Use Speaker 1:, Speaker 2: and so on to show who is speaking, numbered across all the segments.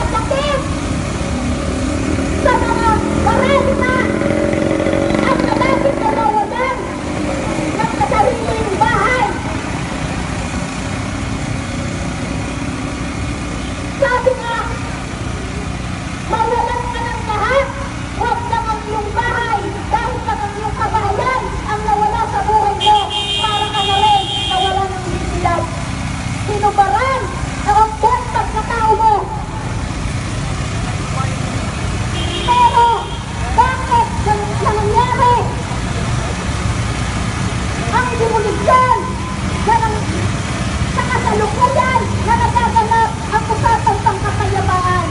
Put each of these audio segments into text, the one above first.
Speaker 1: sakit sa mga maralita at nalapit na nawalan ng kasariling bahay. Sabi nga, mawalan ka ng lahat, huwag lang ang iyong bahay, dahil lang ang iyong kabahayan ang nawala sa buhay mo, para ka na rin nawala ng dignidad. Sinubaran ang buong pagkatao mo. Pero, bakit nangyari ang demolisyon sa kasalukuyan na nagaganap ang usapang pangkapayapaan?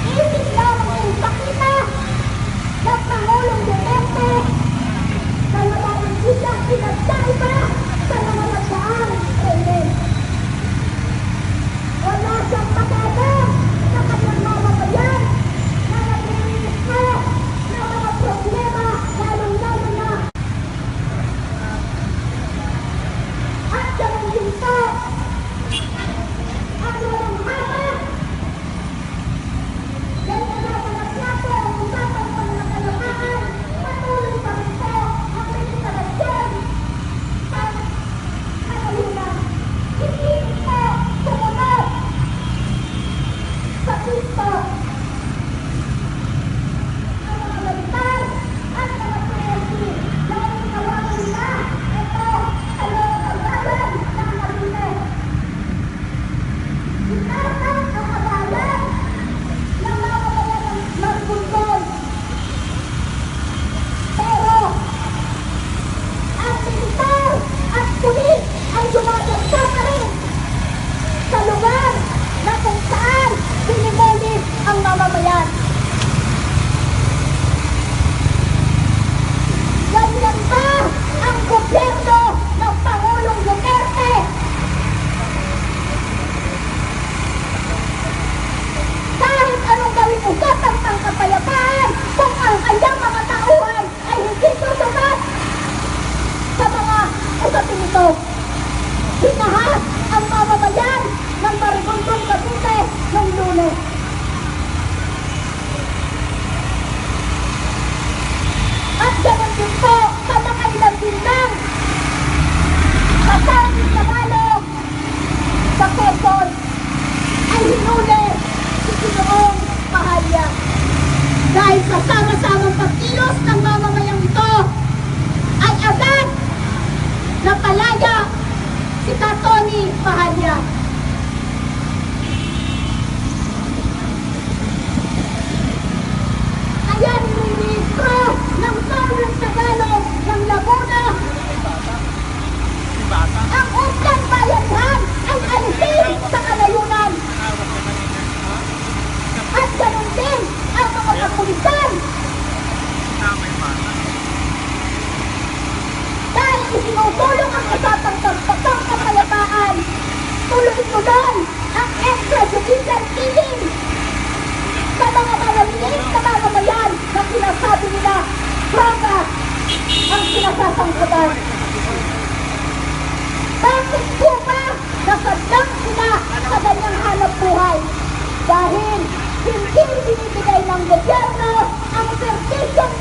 Speaker 1: Isip lamang ang ipakita ng Pangulong Duterte na wala ng siyang pinagkaiba sa mga nagdaang krimen. Wala siyang pagkakam sa kanyang mamamayan na nag-iisip ng mga problema lalong-lalo na. At ganun din po, ang walang haba. Dahil nagaganap na po ang usapang pangkapayapaan, patuloy pa rin po ang legislación sa kanalunan. Hindi po sumunod sa pisto ang mga militar at mga PNP dahil tawagan nila ito sa loob ng bayan ng Cavite. Itatag ang kabayan ng mamamayan ng Marbuntol. Pero ang militar at pulis ay dumadagsa pa rin sa lugar na kung saan dinimulis ang mamamayan. Ganyan ba ang gobyerno ng Pangulong Duterte? Kahit anong gawin usapang pangkapayapaan, kung ang kanyang mga tauhan ay hindi susunod sa mga usapin ito. Binahas ang mamamayan ng Maribundong Cavite noong Lunes. At ganoon din po sa nakailang bintang sa San Tagalog sa Quezon ay hinuli si Ginoong Mahalya. Dahil sa sama-samang pagkilos ng mamamayang ito ay agad napalaya si Tony Mahalya. Kaya niliministro ng Southern Tagalog ng Laguna ang Utlan Bayanhan ay alisin sa kalayunan. At ganun din ang mga kapulisan. Dahil isinutulong ang usapang pagkakapayapaan, tuloy-tuloy ang extrajudicial killing sa mga maliliit na mamamayan na sinasabi nila droga ang sinasasangkutan. Bakit po ba nasadlang sila sa ganyang hanap buhay? Dahil hindi binibigay ng gobyerno ang sertisyong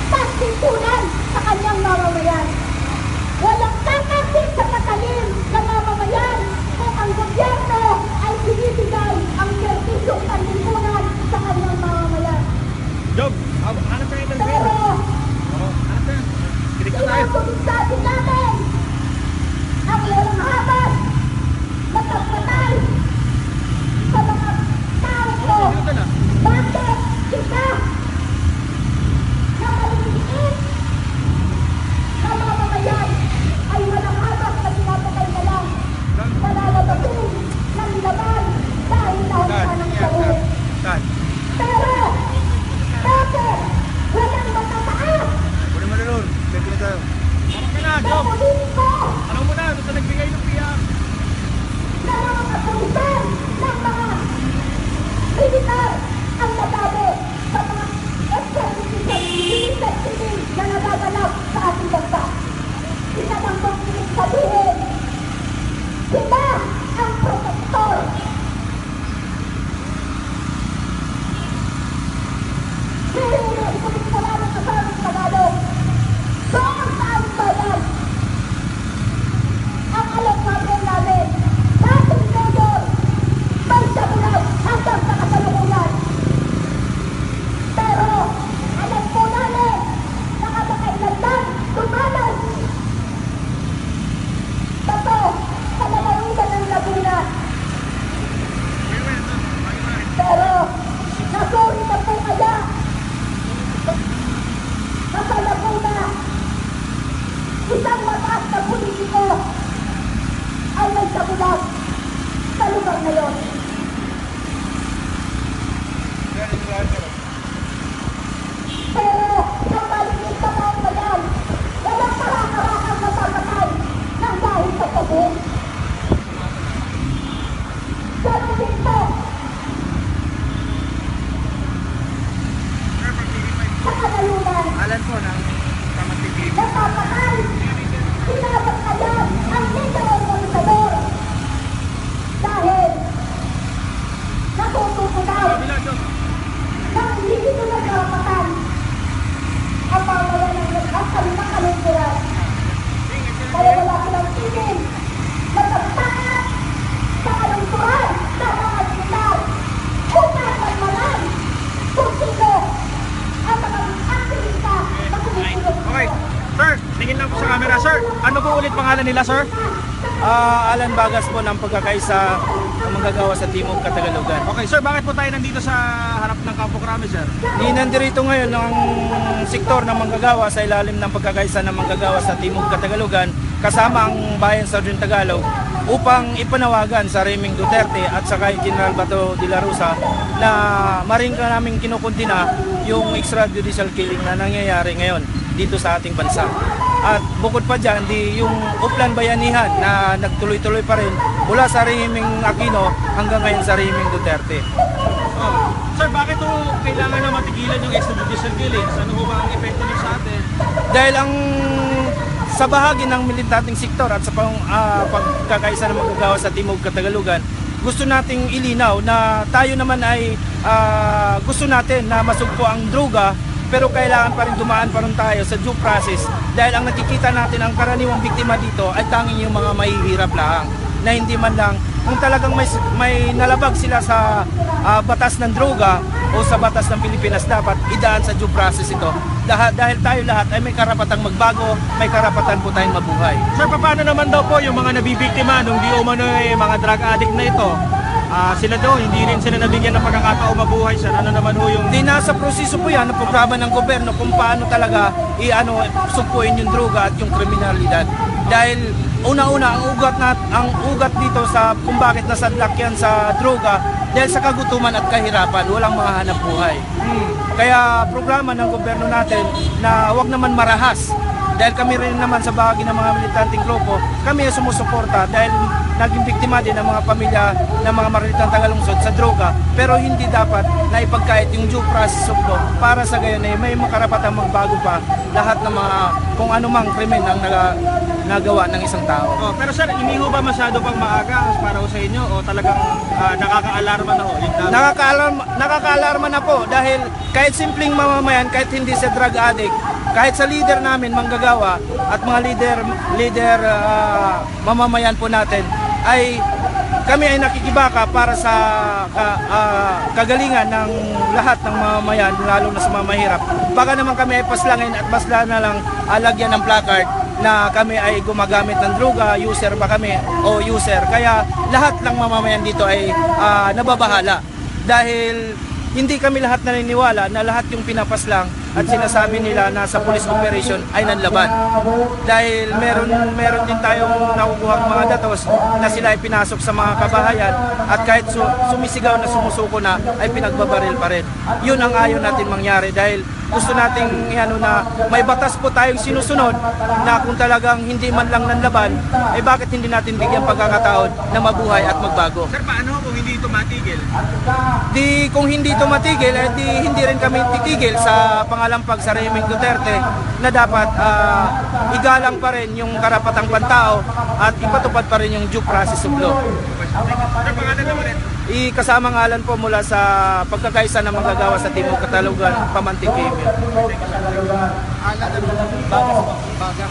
Speaker 1: pagtitunan sa kanyang mamamayan. Walang kakasin sa patalim ng mamamayan kung ang gobyerno ay binibigay ang sertisyong pagtitunan sa kanyang mamamayan.
Speaker 2: Job, hanap tayo ng
Speaker 1: Pero, sinasabi namin ang walang habas matapatay sa mga tao ko. Bakit kita na maliliit na mamamayan ay walang habas na pinapatay na lang nalalabasin ng laban dahil lahat na ng saot. Pero, bakit walang matataas na politiko
Speaker 2: Ano mo na, gusto nagbigay ng piyak.
Speaker 1: na mga kapulisan ng mga militar ang natabi sa mga extrajudicial killing na nagaganap sa ating bansa. Pinatangkong sabihin, sila ang protektor pangayunan.
Speaker 2: Alan po ng Kamantikip.
Speaker 1: Napapakal. Sinasakayan ang legal organisador. Dahil natututo daw
Speaker 2: Kabila, Jog.
Speaker 1: nang hindi ito nagkarapatan ang pamayanan ng kanilang kalungkuran. Kaya wala silang tingin na magtakas sa kalungkuran ng mga militar upang magmalan kung sino ang mga aktivista na kumukulong.
Speaker 2: Okay. Sir, tingin lang po sa camera. Sir, ano po ulit pangalan nila, sir?
Speaker 3: Alan Bagas po ng pagkakaisa ng manggagawa sa Timog Katagalugan.
Speaker 2: Okay, sir, bakit po tayo nandito sa harap ng Campo Crame, sir?
Speaker 3: Ninandirito ngayon ng sektor ng manggagawa sa ilalim ng pagkakaisa ng manggagawa sa Timog Katagalugan kasama ang bayan sa Southern Tagalog upang ipanawagan sa Reming Duterte at sa kay General Bato de la Rosa na maring ka namin kinukuntina yung extrajudicial killing na nangyayari ngayon dito sa ating bansa. At bukod pa dyan, yung Uplan Bayanihan na nagtuloy-tuloy pa rin mula sa Reming Aquino hanggang ngayon sa Reming Duterte.
Speaker 2: Oh. Sir, bakit po kailangan na matigilan yung extrajudicial killings? Ano po ba ang epekto nito sa atin?
Speaker 3: Dahil ang sa bahagi ng militanteng sektor at sa pagkakaisa ng magagawa sa Timog Katagalugan, gusto nating ilinaw na tayo naman ay gusto natin na masugpo ang droga, pero kailangan pa rin dumaan pa rin tayo sa due process dahil ang nakikita natin ang karaniwang biktima dito ay tanging yung mga mahihirap lang na hindi man lang kung talagang may nalabag sila sa batas ng droga o sa batas ng Pilipinas, dapat idaan sa due process ito dahil tayo lahat ay may karapatang magbago, may karapatan po tayong mabuhay.
Speaker 2: Sir, paano naman daw po yung mga nabibiktima nung di umano mga drug addict na ito? Sila daw, hindi rin sila nabigyan ng pagkakataon mabuhay, sir. Ano naman ho yung...
Speaker 3: Di nasa proseso po yan ng programa ng gobyerno kung paano talaga sugpuin yung droga at yung kriminalidad. Dahil una-una ang ugat dito sa kung bakit nasadlak yan sa droga dahil sa kagutuman at kahirapan, walang mga hanap buhay. Kaya programa ng gobyerno natin na wag naman marahas. Dahil kami rin naman sa bahagi ng mga militanteng grupo, kami ay sumusuporta dahil naging biktima din ng mga pamilya ng mga maritang tagalungsod sa droga, pero hindi dapat na ipagkait yung due process of law para sa gayon ay may makarapatang magbago pa lahat ng mga kung anumang krimen ang nagawa ng isang tao.
Speaker 2: Oh, pero sir, hindi ho ba masyado pang maaga para ho sa inyo o talagang nakaka-alarma na ho? Yung dami?
Speaker 3: Nakaka-alarma na po dahil kahit simpleng mamamayan, kahit hindi sa drug addict, kahit sa leader namin manggagawa at mga leader mamamayan po natin ay kami ay nakikibaka para sa kagalingan ng lahat ng mamamayan, lalo na sa mga mahirap. Baka naman kami ay paslangin at pasla na lang alagyan ng placard na kami ay gumagamit ng droga, user ba kami o user. Kaya lahat ng mamamayan dito ay nababahala dahil hindi kami lahat naniniwala na lahat yung pinapaslang at sinasabi nila na sa police operation ay nanlaban. Dahil meron din tayong nakukuha mga datos na sila ay pinasok sa mga kabahayan at kahit sumisigaw na sumusuko na ay pinagbabaril pa rin. Yun ang ayaw natin mangyari dahil gusto nating na may batas po tayong sinusunod na kung talagang hindi man lang nanlaban, ay bakit hindi natin bigyan pagkakataon na mabuhay at magbago.
Speaker 2: Sir, paano kung hindi ito matigil?
Speaker 3: Kung hindi ito matigil, hindi rin kami titigil sa pangalampag sa Reming Duterte na dapat igalang pa rin yung karapatang pantao at ipatupad pa rin yung due process of law.
Speaker 2: Sir, pangalan na ulit.
Speaker 3: Kasama ngalan po mula sa pagkakaisa ng manggagawa sa Timog Katagalugan, Pamantikip.
Speaker 2: Alan, Bagas.